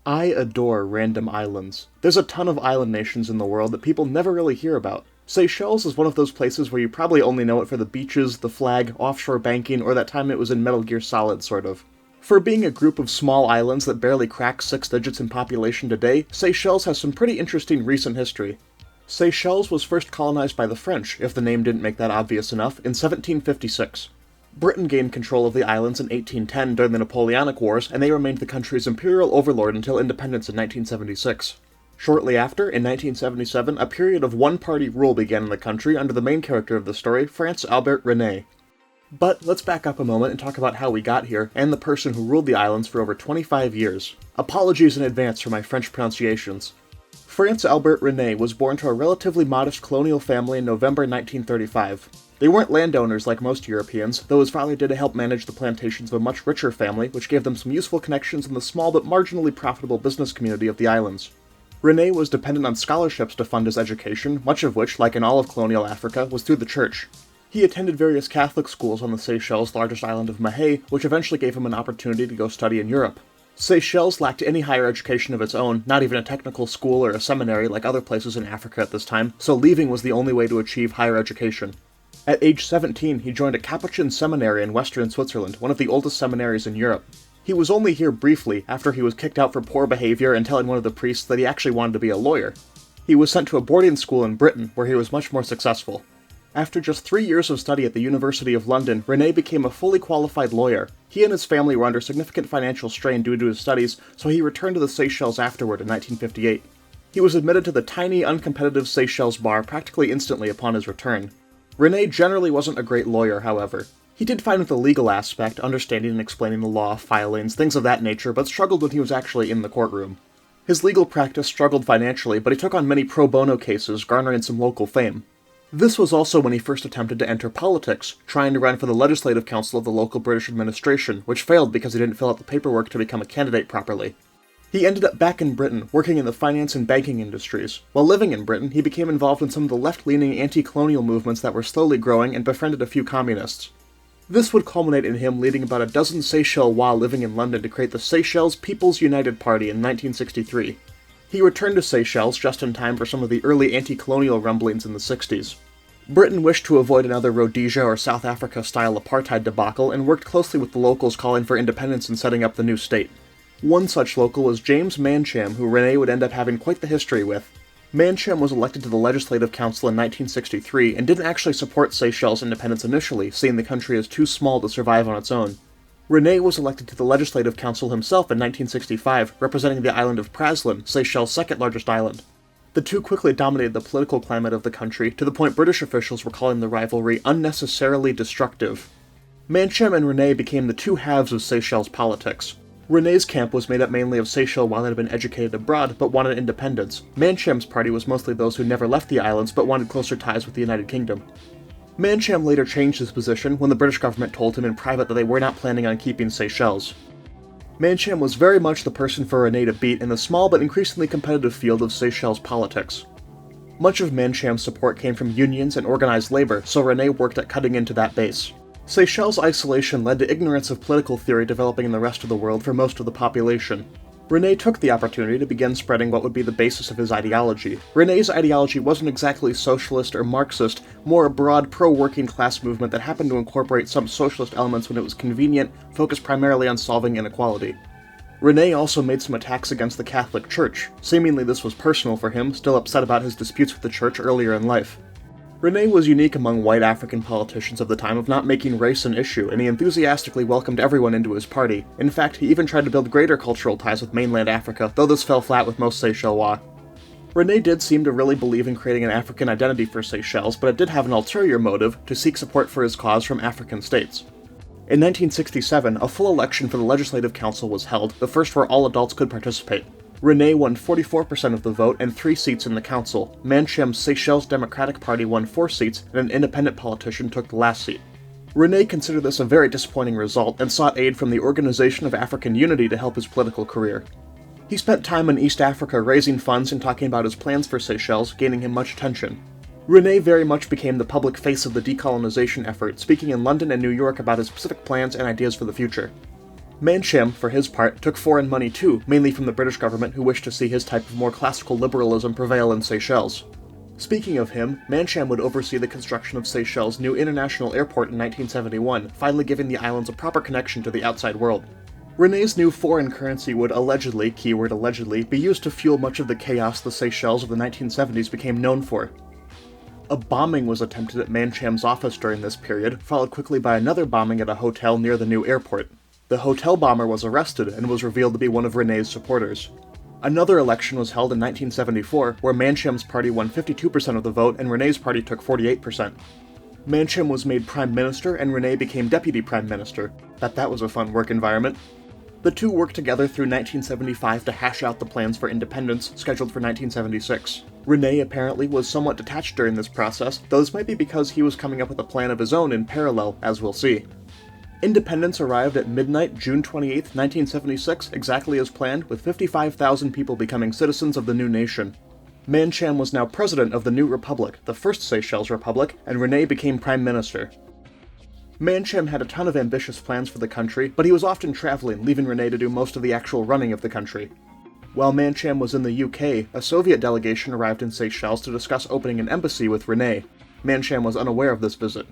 I adore random islands. There's a ton of island nations in the world that people never really hear about. Seychelles is one of those places where you probably only know it for the beaches, the flag, offshore banking, or that time it was in Metal Gear Solid, sort of. For being a group of small islands that barely crack 6 digits in population today, Seychelles has some pretty interesting recent history. Seychelles was first colonized by the French, if the name didn't make that obvious enough, in 1756. Britain gained control of the islands in 1810 during the Napoleonic Wars, and they remained the country's imperial overlord until independence in 1976. Shortly after, in 1977, a period of one-party rule began in the country under the main character of the story, France-Albert René. But let's back up a moment and talk about how we got here, and the person who ruled the islands for over 25 years. Apologies in advance for my French pronunciations. France-Albert René was born to a relatively modest colonial family in November 1935. They weren't landowners like most Europeans, though his father did help manage the plantations of a much richer family, which gave them some useful connections in the small but marginally profitable business community of the islands. René was dependent on scholarships to fund his education, much of which, like in all of colonial Africa, was through the church. He attended various Catholic schools on the Seychelles' largest island of Mahé, which eventually gave him an opportunity to go study in Europe. Seychelles lacked any higher education of its own, not even a technical school or a seminary like other places in Africa at this time, so leaving was the only way to achieve higher education. At age 17, he joined a Capuchin seminary in western Switzerland, one of the oldest seminaries in Europe. He was only here briefly, after he was kicked out for poor behavior and telling one of the priests that he actually wanted to be a lawyer. He was sent to a boarding school in Britain, where he was much more successful. After just 3 years of study at the University of London, René became a fully qualified lawyer. He and his family were under significant financial strain due to his studies, so he returned to the Seychelles afterward in 1958. He was admitted to the tiny, uncompetitive Seychelles bar practically instantly upon his return. René generally wasn't a great lawyer, however. He did fine with the legal aspect, understanding and explaining the law, filings, things of that nature, but struggled when he was actually in the courtroom. His legal practice struggled financially, but he took on many pro bono cases, garnering some local fame. This was also when he first attempted to enter politics, trying to run for the Legislative Council of the local British administration, which failed because he didn't fill out the paperwork to become a candidate properly. He ended up back in Britain, working in the finance and banking industries. While living in Britain, he became involved in some of the left-leaning anti-colonial movements that were slowly growing and befriended a few communists. This would culminate in him leading about a dozen Seychelles while living in London to create the Seychelles People's United Party in 1963. He returned to Seychelles just in time for some of the early anti-colonial rumblings in the 60s. Britain wished to avoid another Rhodesia or South Africa-style apartheid debacle and worked closely with the locals calling for independence and setting up the new state. One such local was James Mancham, who René would end up having quite the history with. Mancham was elected to the Legislative Council in 1963 and didn't actually support Seychelles' independence initially, seeing the country as too small to survive on its own. René was elected to the Legislative Council himself in 1965, representing the island of Praslin, Seychelles' second largest island. The two quickly dominated the political climate of the country, to the point British officials were calling the rivalry unnecessarily destructive. Mancham and René became the two halves of Seychelles politics. René's camp was made up mainly of Seychelles that had been educated abroad but wanted independence. Mancham's party was mostly those who never left the islands but wanted closer ties with the United Kingdom. Mancham later changed his position when the British government told him in private that they were not planning on keeping Seychelles. Mancham was very much the person for René to beat in the small but increasingly competitive field of Seychelles politics. Much of Mancham's support came from unions and organized labor, so René worked at cutting into that base. Seychelles' isolation led to ignorance of political theory developing in the rest of the world for most of the population. René took the opportunity to begin spreading what would be the basis of his ideology. René's ideology wasn't exactly socialist or Marxist, more a broad pro-working class movement that happened to incorporate some socialist elements when it was convenient, focused primarily on solving inequality. René also made some attacks against the Catholic Church. Seemingly this was personal for him, still upset about his disputes with the Church earlier in life. René was unique among white African politicians of the time of not making race an issue, and he enthusiastically welcomed everyone into his party. In fact, he even tried to build greater cultural ties with mainland Africa, though this fell flat with most Seychellois. René did seem to really believe in creating an African identity for Seychelles, but it did have an ulterior motive, to seek support for his cause from African states. In 1967, a full election for the Legislative Council was held, the first where all adults could participate. René won 44% of the vote and 3 seats in the council. Mancham's Seychelles Democratic Party won 4 seats, and an independent politician took the last seat. René considered this a very disappointing result and sought aid from the Organization of African Unity to help his political career. He spent time in East Africa raising funds and talking about his plans for Seychelles, gaining him much attention. René very much became the public face of the decolonization effort, speaking in London and New York about his specific plans and ideas for the future. Mansham, for his part, took foreign money too, mainly from the British government who wished to see his type of more classical liberalism prevail in Seychelles. Speaking of him, Mansham would oversee the construction of Seychelles' new international airport in 1971, finally giving the islands a proper connection to the outside world. Rene's new foreign currency would allegedly, keyword allegedly, be used to fuel much of the chaos the Seychelles of the 1970s became known for. A bombing was attempted at Mansham's office during this period, followed quickly by another bombing at a hotel near the new airport. The hotel bomber was arrested and was revealed to be one of Rene's supporters. Another election was held in 1974, where Mansham's party won 52% of the vote and Rene's party took 48%. Mansham was made Prime Minister and Rene became Deputy Prime Minister. That was a fun work environment. The two worked together through 1975 to hash out the plans for independence, scheduled for 1976. Rene apparently was somewhat detached during this process, though this might be because he was coming up with a plan of his own in parallel, as we'll see. Independence arrived at midnight, June 28, 1976, exactly as planned, with 55,000 people becoming citizens of the new nation. Mansham was now president of the new republic, the first Seychelles Republic, and Rene became prime minister. Mansham had a ton of ambitious plans for the country, but he was often traveling, leaving Rene to do most of the actual running of the country. While Mansham was in the UK, a Soviet delegation arrived in Seychelles to discuss opening an embassy with Rene. Mansham was unaware of this visit.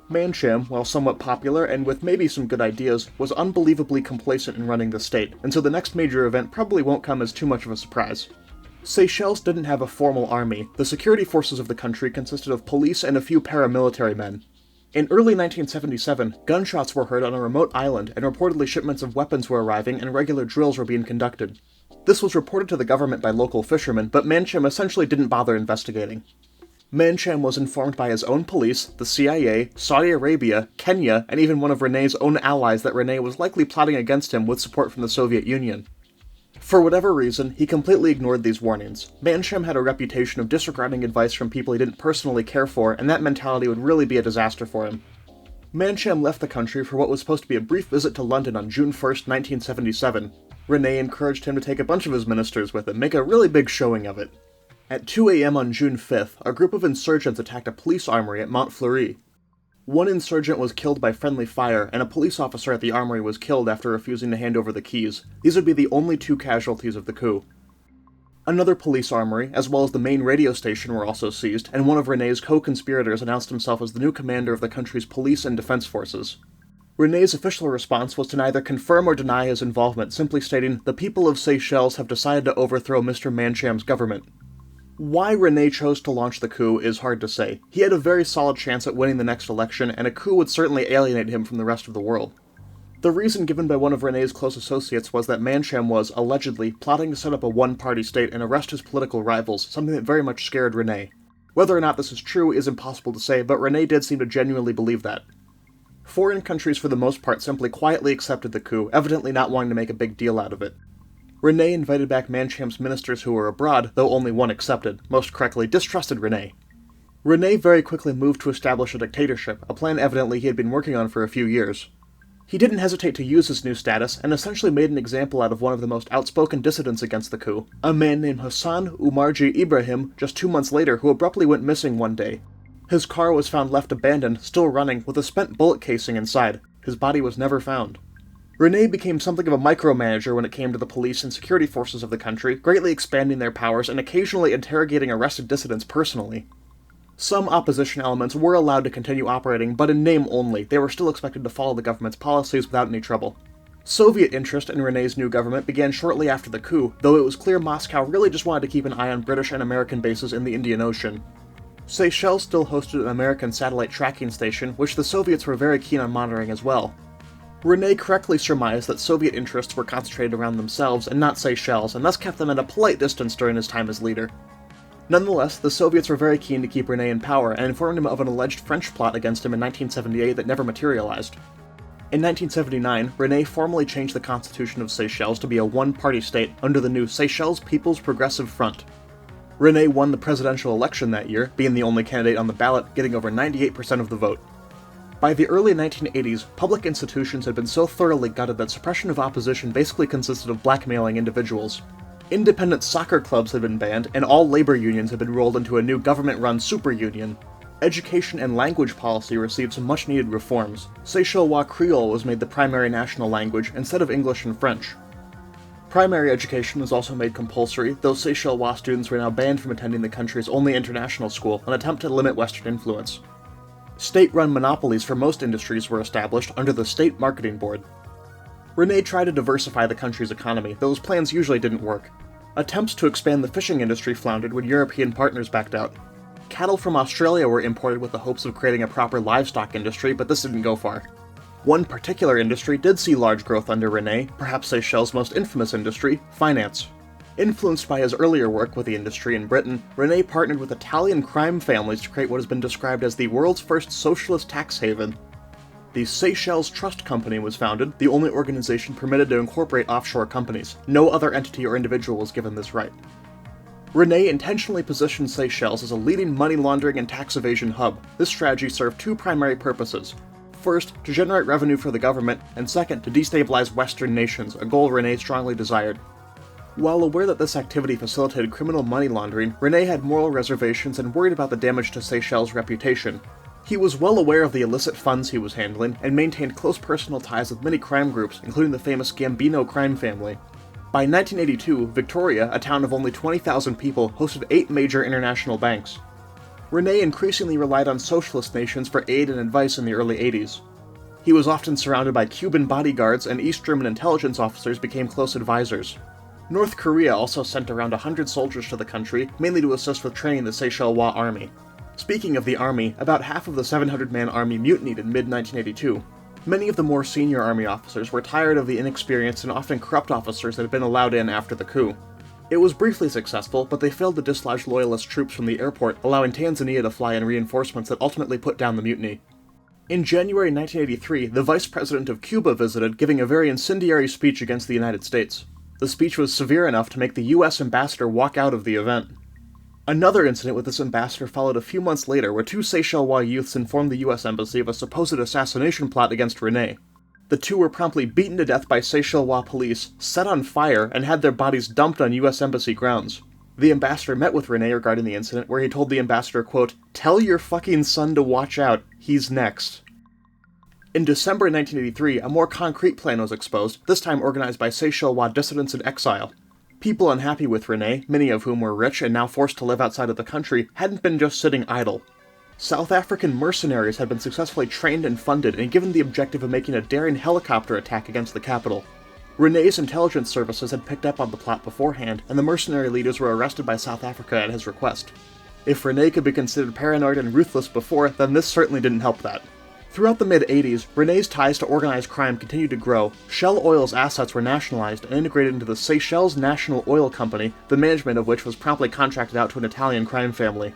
Mansham, while somewhat popular and with maybe some good ideas, was unbelievably complacent in running the state, and so the next major event probably won't come as too much of a surprise. Seychelles didn't have a formal army. The security forces of the country consisted of police and a few paramilitary men. In early 1977, gunshots were heard on a remote island, and reportedly shipments of weapons were arriving and regular drills were being conducted. This was reported to the government by local fishermen, but Mansham essentially didn't bother investigating. Mansham was informed by his own police, the CIA, Saudi Arabia, Kenya, and even one of Rene's own allies that Rene was likely plotting against him with support from the Soviet Union. For whatever reason, he completely ignored these warnings. Mansham had a reputation of disregarding advice from people he didn't personally care for, and that mentality would really be a disaster for him. Mansham left the country for what was supposed to be a brief visit to London on June 1st, 1977. Rene encouraged him to take a bunch of his ministers with him, make a really big showing of it. At 2 a.m. on June 5th, a group of insurgents attacked a police armory at Montfleury. One insurgent was killed by friendly fire, and a police officer at the armory was killed after refusing to hand over the keys. These would be the only two casualties of the coup. Another police armory, as well as the main radio station, were also seized, and one of Rene's co-conspirators announced himself as the new commander of the country's police and defense forces. Rene's official response was to neither confirm or deny his involvement, simply stating, "The people of Seychelles have decided to overthrow Mr. Mansham's government." Why Rene chose to launch the coup is hard to say. He had a very solid chance at winning the next election, and a coup would certainly alienate him from the rest of the world. The reason given by one of Rene's close associates was that Mansham was, allegedly, plotting to set up a one-party state and arrest his political rivals, something that very much scared Rene. Whether or not this is true is impossible to say, but Rene did seem to genuinely believe that. Foreign countries for the most part simply quietly accepted the coup, evidently not wanting to make a big deal out of it. Rene invited back Mansham's ministers who were abroad, though only one accepted, most correctly distrusted Rene. Rene very quickly moved to establish a dictatorship, a plan evidently he had been working on for a few years. He didn't hesitate to use his new status, and essentially made an example out of one of the most outspoken dissidents against the coup, a man named Hassan Umarji Ibrahim, just 2 months later, who abruptly went missing one day. His car was found left abandoned, still running, with a spent bullet casing inside. His body was never found. Rene became something of a micromanager when it came to the police and security forces of the country, greatly expanding their powers and occasionally interrogating arrested dissidents personally. Some opposition elements were allowed to continue operating, but in name only. They were still expected to follow the government's policies without any trouble. Soviet interest in Rene's new government began shortly after the coup, though it was clear Moscow really just wanted to keep an eye on British and American bases in the Indian Ocean. Seychelles still hosted an American satellite tracking station, which the Soviets were very keen on monitoring as well. Rene correctly surmised that Soviet interests were concentrated around themselves and not Seychelles, and thus kept them at a polite distance during his time as leader. Nonetheless, the Soviets were very keen to keep Rene in power, and informed him of an alleged French plot against him in 1978 that never materialized. In 1979, Rene formally changed the constitution of Seychelles to be a one-party state under the new Seychelles People's Progressive Front. Rene won the presidential election that year, being the only candidate on the ballot, getting over 98% of the vote. By the early 1980s, public institutions had been so thoroughly gutted that suppression of opposition basically consisted of blackmailing individuals. Independent soccer clubs had been banned, and all labor unions had been rolled into a new government-run super union. Education and language policy received some much-needed reforms. Seychellois Creole was made the primary national language instead of English and French. Primary education was also made compulsory, though Seychellois students were now banned from attending the country's only international school, an attempt to limit Western influence. State-run monopolies for most industries were established under the State Marketing Board. Rene tried to diversify the country's economy, though his plans usually didn't work. Attempts to expand the fishing industry floundered when European partners backed out. Cattle from Australia were imported with the hopes of creating a proper livestock industry, but this didn't go far. One particular industry did see large growth under Rene, perhaps Seychelles' most infamous industry, finance. Influenced by his earlier work with the industry in Britain, Rene partnered with Italian crime families to create what has been described as the world's first socialist tax haven. The Seychelles Trust Company was founded, the only organization permitted to incorporate offshore companies. No other entity or individual was given this right. Rene intentionally positioned Seychelles as a leading money laundering and tax evasion hub. This strategy served two primary purposes. First, to generate revenue for the government, and second, to destabilize Western nations, a goal Rene strongly desired. While aware that this activity facilitated criminal money laundering, Rene had moral reservations and worried about the damage to Seychelles' reputation. He was well aware of the illicit funds he was handling, and maintained close personal ties with many crime groups, including the famous Gambino crime family. By 1982, Victoria, a town of only 20,000 people, hosted 8 major international banks. Rene increasingly relied on socialist nations for aid and advice in the early 80s. He was often surrounded by Cuban bodyguards, and East German intelligence officers became close advisors. North Korea also sent around 100 soldiers to the country, mainly to assist with training the Seychellois army. Speaking of the army, about half of the 700-man army mutinied in mid-1982. Many of the more senior army officers were tired of the inexperienced and often corrupt officers that had been allowed in after the coup. It was briefly successful, but they failed to dislodge loyalist troops from the airport, allowing Tanzania to fly in reinforcements that ultimately put down the mutiny. In January 1983, the vice president of Cuba visited, giving a very incendiary speech against the United States. The speech was severe enough to make the U.S. ambassador walk out of the event. Another incident with this ambassador followed a few months later, where 2 Seychellois youths informed the U.S. embassy of a supposed assassination plot against Rene. The 2 were promptly beaten to death by Seychellois police, set on fire, and had their bodies dumped on U.S. embassy grounds. The ambassador met with Rene regarding the incident, where he told the ambassador, quote, "Tell your fucking son to watch out, he's next." In December 1983, a more concrete plan was exposed, this time organized by Seychellois dissidents in exile. People unhappy with Rene, many of whom were rich and now forced to live outside of the country, hadn't been just sitting idle. South African mercenaries had been successfully trained and funded and given the objective of making a daring helicopter attack against the capital. Rene's intelligence services had picked up on the plot beforehand, and the mercenary leaders were arrested by South Africa at his request. If Rene could be considered paranoid and ruthless before, then this certainly didn't help that. Throughout the mid-80s, Rene's ties to organized crime continued to grow. Shell Oil's assets were nationalized and integrated into the Seychelles National Oil Company, the management of which was promptly contracted out to an Italian crime family.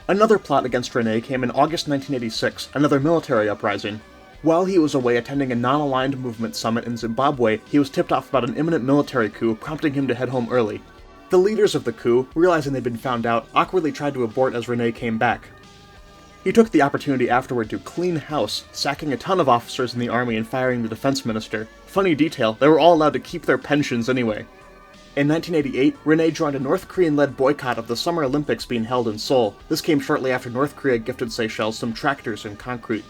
Another plot against Rene came in August 1986, another military uprising. While he was away attending a non-aligned movement summit in Zimbabwe, he was tipped off about an imminent military coup, prompting him to head home early. The leaders of the coup, realizing they'd been found out, awkwardly tried to abort as Rene came back. He took the opportunity afterward to clean house, sacking a ton of officers in the army and firing the defense minister. Funny detail, they were all allowed to keep their pensions anyway. In 1988, Rene joined a North Korean-led boycott of the Summer Olympics being held in Seoul. This came shortly after North Korea gifted Seychelles some tractors and concrete.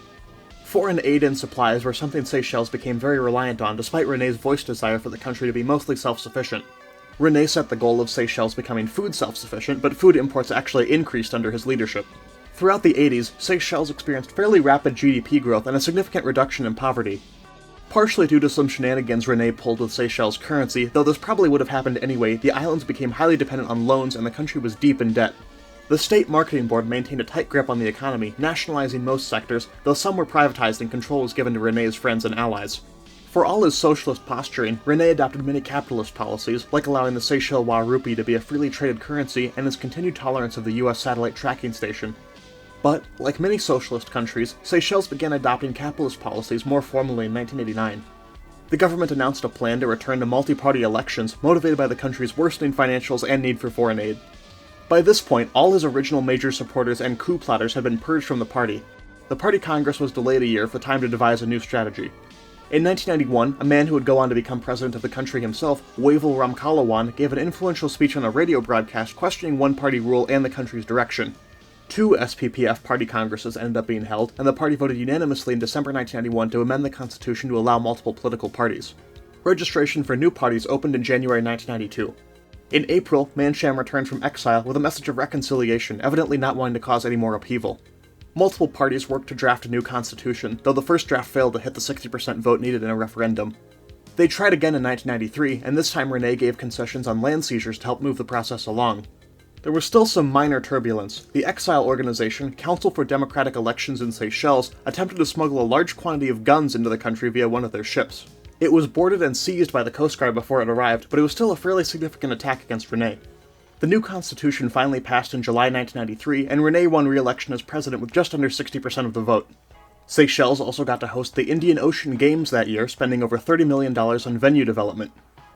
Foreign aid and supplies were something Seychelles became very reliant on, despite Rene's voiced desire for the country to be mostly self-sufficient. Rene set the goal of Seychelles becoming food self-sufficient, but food imports actually increased under his leadership. Throughout the 80s, Seychelles experienced fairly rapid GDP growth and a significant reduction in poverty. Partially due to some shenanigans Rene pulled with Seychelles' currency, though this probably would have happened anyway, the islands became highly dependent on loans and the country was deep in debt. The State Marketing Board maintained a tight grip on the economy, nationalizing most sectors, though some were privatized and control was given to Rene's friends and allies. For all his socialist posturing, Rene adopted many capitalist policies, like allowing the Seychellois rupee to be a freely traded currency and his continued tolerance of the US satellite tracking station. But, like many socialist countries, Seychelles began adopting capitalist policies more formally in 1989. The government announced a plan to return to multi-party elections, motivated by the country's worsening financials and need for foreign aid. By this point, all his original major supporters and coup plotters had been purged from the party. The party congress was delayed a year for time to devise a new strategy. In 1991, a man who would go on to become president of the country himself, Wavel Ramkalawan, gave an influential speech on a radio broadcast questioning one-party rule and the country's direction. Two SPPF party congresses ended up being held, and the party voted unanimously in December 1991 to amend the constitution to allow multiple political parties. Registration for new parties opened in January 1992. In April, Mansham returned from exile with a message of reconciliation, evidently not wanting to cause any more upheaval. Multiple parties worked to draft a new constitution, though the first draft failed to hit the 60% vote needed in a referendum. They tried again in 1993, and this time Rene gave concessions on land seizures to help move the process along. There was still some minor turbulence. The exile organization, Council for Democratic Elections in Seychelles, attempted to smuggle a large quantity of guns into the country via one of their ships. It was boarded and seized by the Coast Guard before it arrived, but it was still a fairly significant attack against Rene. The new constitution finally passed in July 1993, and Rene won re-election as president with just under 60% of the vote. Seychelles also got to host the Indian Ocean Games that year, spending over $30 million on venue development.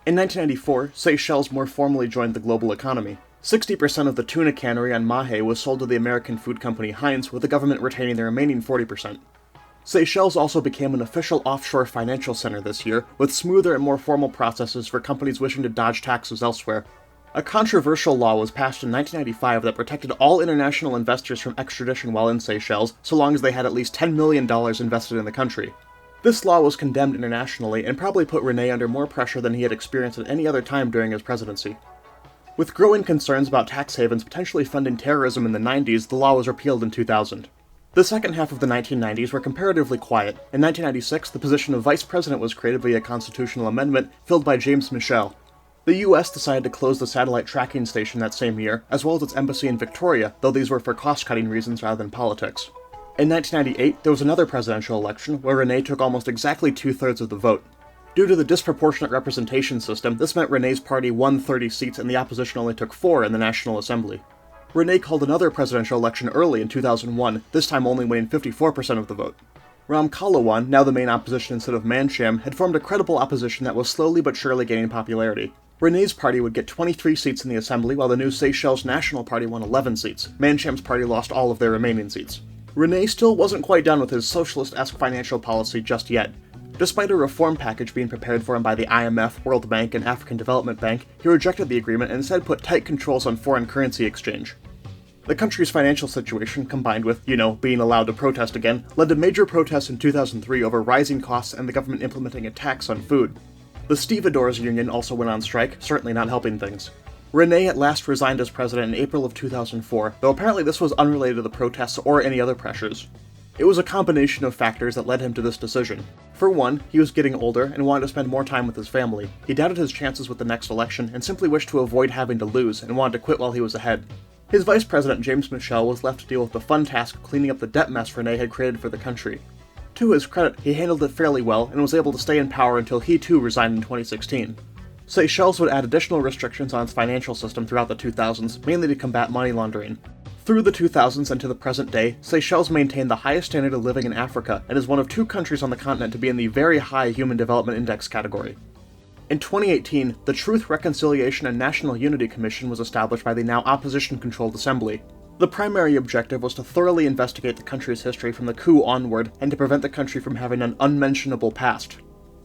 In 1994, Seychelles more formally joined the global economy. 60% of the tuna cannery on Mahe was sold to the American food company Heinz, with the government retaining the remaining 40%. Seychelles also became an official offshore financial center this year, with smoother and more formal processes for companies wishing to dodge taxes elsewhere. A controversial law was passed in 1995 that protected all international investors from extradition while in Seychelles, so long as they had at least $10 million invested in the country. This law was condemned internationally and probably put Rene under more pressure than he had experienced at any other time during his presidency. With growing concerns about tax havens potentially funding terrorism in the 90s, the law was repealed in 2000. The second half of the 1990s were comparatively quiet. In 1996, the position of vice president was created via constitutional amendment, filled by James Michel. The US decided to close the satellite tracking station that same year, as well as its embassy in Victoria, though these were for cost-cutting reasons rather than politics. In 1998, there was another presidential election, where Rene took almost exactly 2/3 of the vote. Due to the disproportionate representation system, this meant Rene's party won 30 seats and the opposition only took 4 in the National Assembly. Rene called another presidential election early in 2001, this time only winning 54% of the vote. Ram Kalawan, now the main opposition instead of Mansham, had formed a credible opposition that was slowly but surely gaining popularity. Rene's party would get 23 seats in the assembly, while the new Seychelles National Party won 11 seats. Mansham's party lost all of their remaining seats. Rene still wasn't quite done with his socialist-esque financial policy just yet. Despite a reform package being prepared for him by the IMF, World Bank, and African Development Bank, he rejected the agreement and instead put tight controls on foreign currency exchange. The country's financial situation, combined with, being allowed to protest again, led to major protests in 2003 over rising costs and the government implementing a tax on food. The stevedores union also went on strike, certainly not helping things. Rene at last resigned as president in April of 2004, though apparently this was unrelated to the protests or any other pressures. It was a combination of factors that led him to this decision. For one, he was getting older and wanted to spend more time with his family. He doubted his chances with the next election and simply wished to avoid having to lose and wanted to quit while he was ahead. His vice president, James Michel, was left to deal with the fun task of cleaning up the debt mess Rene had created for the country. To his credit, he handled it fairly well and was able to stay in power until he too resigned in 2016. Seychelles would add additional restrictions on its financial system throughout the 2000s, mainly to combat money laundering. Through the 2000s and to the present day, Seychelles maintained the highest standard of living in Africa and is one of 2 countries on the continent to be in the Very High Human Development Index category. In 2018, the Truth, Reconciliation, and National Unity Commission was established by the now opposition-controlled Assembly. The primary objective was to thoroughly investigate the country's history from the coup onward and to prevent the country from having an unmentionable past.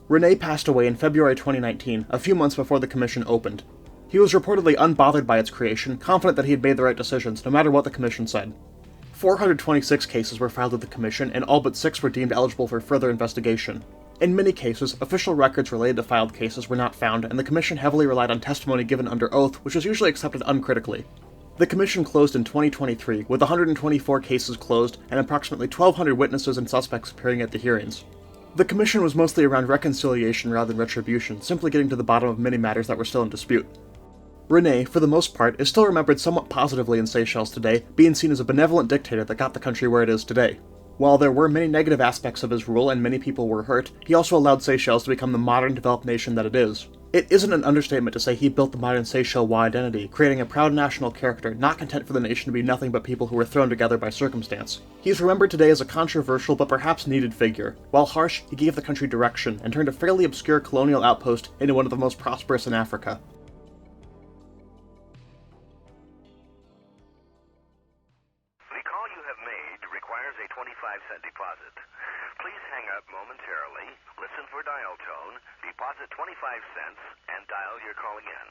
Rene passed away in February 2019, a few months before the commission opened. He was reportedly unbothered by its creation, confident that he had made the right decisions, no matter what the commission said. 426 cases were filed with the commission, and all but 6 were deemed eligible for further investigation. In many cases, official records related to filed cases were not found, and the commission heavily relied on testimony given under oath, which was usually accepted uncritically. The commission closed in 2023, with 124 cases closed and approximately 1,200 witnesses and suspects appearing at the hearings. The commission was mostly around reconciliation rather than retribution, simply getting to the bottom of many matters that were still in dispute. Rene, for the most part, is still remembered somewhat positively in Seychelles today, being seen as a benevolent dictator that got the country where it is today. While there were many negative aspects of his rule and many people were hurt, he also allowed Seychelles to become the modern, developed nation that it is. It isn't an understatement to say he built the modern Seychelles identity, creating a proud national character, not content for the nation to be nothing but people who were thrown together by circumstance. He is remembered today as a controversial but perhaps needed figure. While harsh, he gave the country direction, and turned a fairly obscure colonial outpost into one of the most prosperous in Africa. The call you have made requires a 25-cent deposit. Please hang up momentarily, listen for dial tone, deposit 25 cents, and dial your calling in.